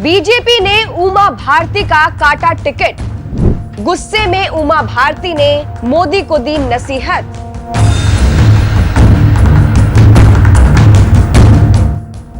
BJP ने उमा भारती का काटा टिकट। गुस्से में उमा भारती ने मोदी को दी नसीहत।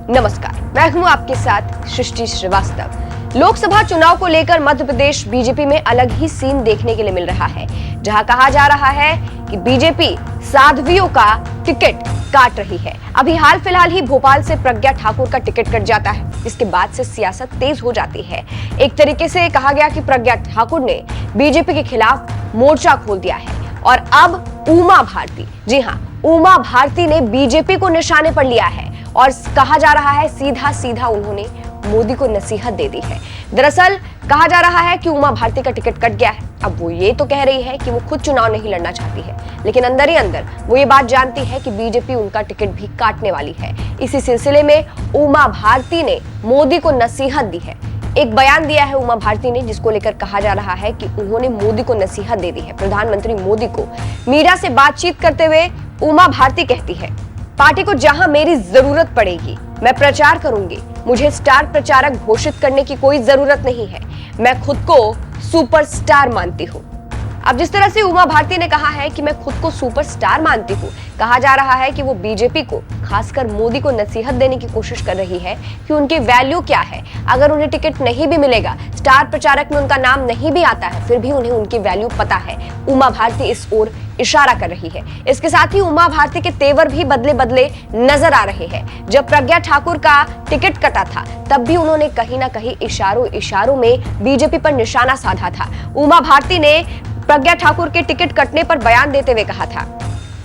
नमस्कार, मैं हूं आपके साथ सृष्टि श्रीवास्तव। लोकसभा चुनाव को लेकर मध्य प्रदेश बीजेपी में अलग ही सीन देखने के लिए मिल रहा है, जहां कहा जा रहा है कि बीजेपी साध्वियों का टिकट काट रही है। अभी हाल फिलहाल ही भोपाल से प्रज्ञा ठाकुर का टिकट कट जाता है, जिसके बाद से सियासत तेज हो जाती है। एक तरीके से कहा गया कि प्रज्ञा ठाकुर ने बीजेपी के खिलाफ मोर्चा खोल दिया है और अब उमा भारती, जी हां, उमा भारती ने बीजेपी को निशाने पर लिया है और कहा जा रहा है सीधा सीधा उन्होंने मोदी को नसीहत दे दी है। दरअसल कहा जा रहा है कि उमा भारती का टिकट कट गया है। अब वो ये तो कह रही है कि वो खुद चुनाव नहीं लड़ना चाहती है, लेकिन अंदर ही अंदर वो ये बात जानती है कि बीजेपी उनका टिकट भी काटने वाली है। इसी सिलसिले में उमा भारती ने मोदी को नसीहत दी है। एक बयान दिया है उमा भारती ने, जिसको लेकर कहा जा रहा है कि उन्होंने मोदी को नसीहत दे दी है। प्रधानमंत्री मोदी को मीडिया से बातचीत करते हुए उमा भारती कहती है, पार्टी को जहां मेरी जरूरत पड़ेगी मैं प्रचार करूंगी। मुझे स्टार प्रचारक घोषित करने की कोई जरूरत नहीं है। मैं खुद को सुपरस्टार मानती हूँ। अब जिस तरह से उमा भारती ने कहा है कि मैं खुद को सुपरस्टार मानती हूँ, कहा जा रहा है कि वो बीजेपी को, खासकर मोदी को नसीहत देने की कोशिश कर रही है कि उनकी वैल्यू क्या है। अगर उन्हें टिकट नहीं भी मिलेगा, स्टार प्रचारक में उनका नाम नहीं भी आता है, फिर भी उन्हें उनकी वैल्यू पता है। उमा भारती इस ओर इशारा कर रही है। इसके साथ ही उमा भारती के तेवर भी बदले बदले नजर आ रहे हैं। जब प्रज्ञा ठाकुर का टिकट कटा था, तब भी उन्होंने कहीं ना कहीं इशारों में बीजेपी पर निशाना साधा था। उमा भारती ने प्रज्ञा ठाकुर के टिकट कटने पर बयान देते हुए कहा था,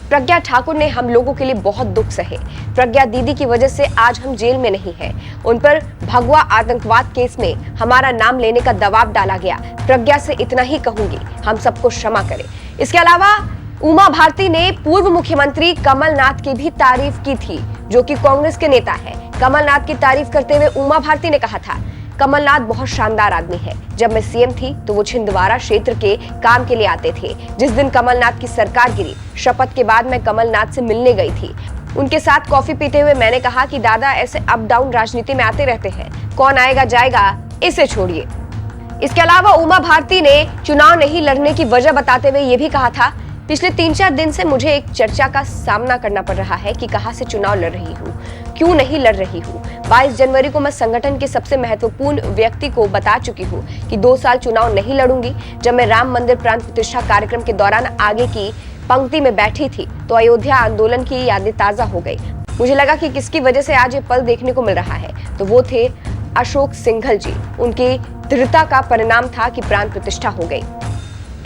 प्रज्ञा ठाकुर ने हम लोगों के लिए बहुत दुख सहे। प्रज्ञा दीदी की वजह से आज हम जेल में नहीं हैं। उन पर भगवा आतंकवाद केस में हमारा नाम लेने का दबाव डाला गया। प्रज्ञा से इतना ही कहूंगी, हम सबको क्षमा करें। इसके अलावा उमा भारती ने पूर्व मुख्यमंत्री कमलनाथ की भी तारीफ की थी, जो कि कांग्रेस के नेता है। कमलनाथ की तारीफ करते हुए उमा भारती ने कहा था, कमलनाथ बहुत शानदार आदमी है। जब मैं सीएम थी तो वो छिंदवाड़ा क्षेत्र के काम के लिए आते थे। जिस दिन कमलनाथ की सरकार गिरी, शपथ के बाद मैं कमलनाथ से मिलने गई थी। उनके साथ कॉफी पीते हुए मैंने कहा कि दादा, ऐसे अप डाउन राजनीति में आते रहते हैं, कौन आएगा जाएगा, इसे छोड़िए। इसके अलावा उमा भारती ने चुनाव नहीं लड़ने की वजह बताते हुए ये भी कहा था, पिछले 3-4 दिन से मुझे एक चर्चा का सामना करना पड़ रहा है कि कहां से चुनाव लड़ रही हूं, क्यों नहीं लड़ रही हूं। 22 जनवरी को मैं संगठन के सबसे महत्वपूर्ण व्यक्ति को बता चुकी हूं कि 2 साल चुनाव नहीं लड़ूंगी। जब मैं राम मंदिर प्राण प्रतिष्ठा कार्यक्रम के दौरान आगे की पंक्ति में बैठी थी तो अयोध्या आंदोलन की यादें ताजा हो गई। मुझे लगा कि किसकी वजह से आज ये पल देखने को मिल रहा है, तो वो थे अशोक सिंघल जी। उनकी दृढ़ता का परिणाम था कि प्राण प्रतिष्ठा हो गई।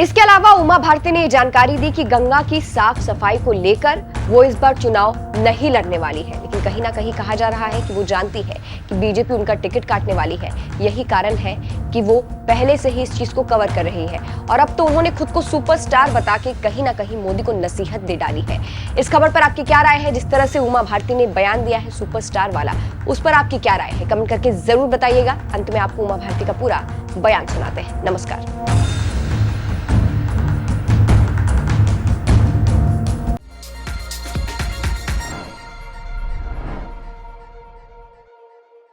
इसके अलावा उमा भारती ने जानकारी दी कि गंगा की साफ सफाई को लेकर वो इस बार चुनाव नहीं लड़ने वाली है, लेकिन कहीं ना कहीं कहा जा रहा है कि वो जानती है कि बीजेपी उनका टिकट काटने वाली है। यही कारण है कि वो पहले से ही इस चीज को कवर कर रही है और अब तो उन्होंने खुद को सुपरस्टार बता के कहीं ना कहीं मोदी को नसीहत दे डाली है। इस खबर पर आपकी क्या राय है? जिस तरह से उमा भारती ने बयान दिया है सुपरस्टार वाला, उस पर आपकी क्या राय है? कमेंट करके जरूर बताइएगा। अंत में आपको उमा भारती का पूरा बयान सुनाते हैं। नमस्कार।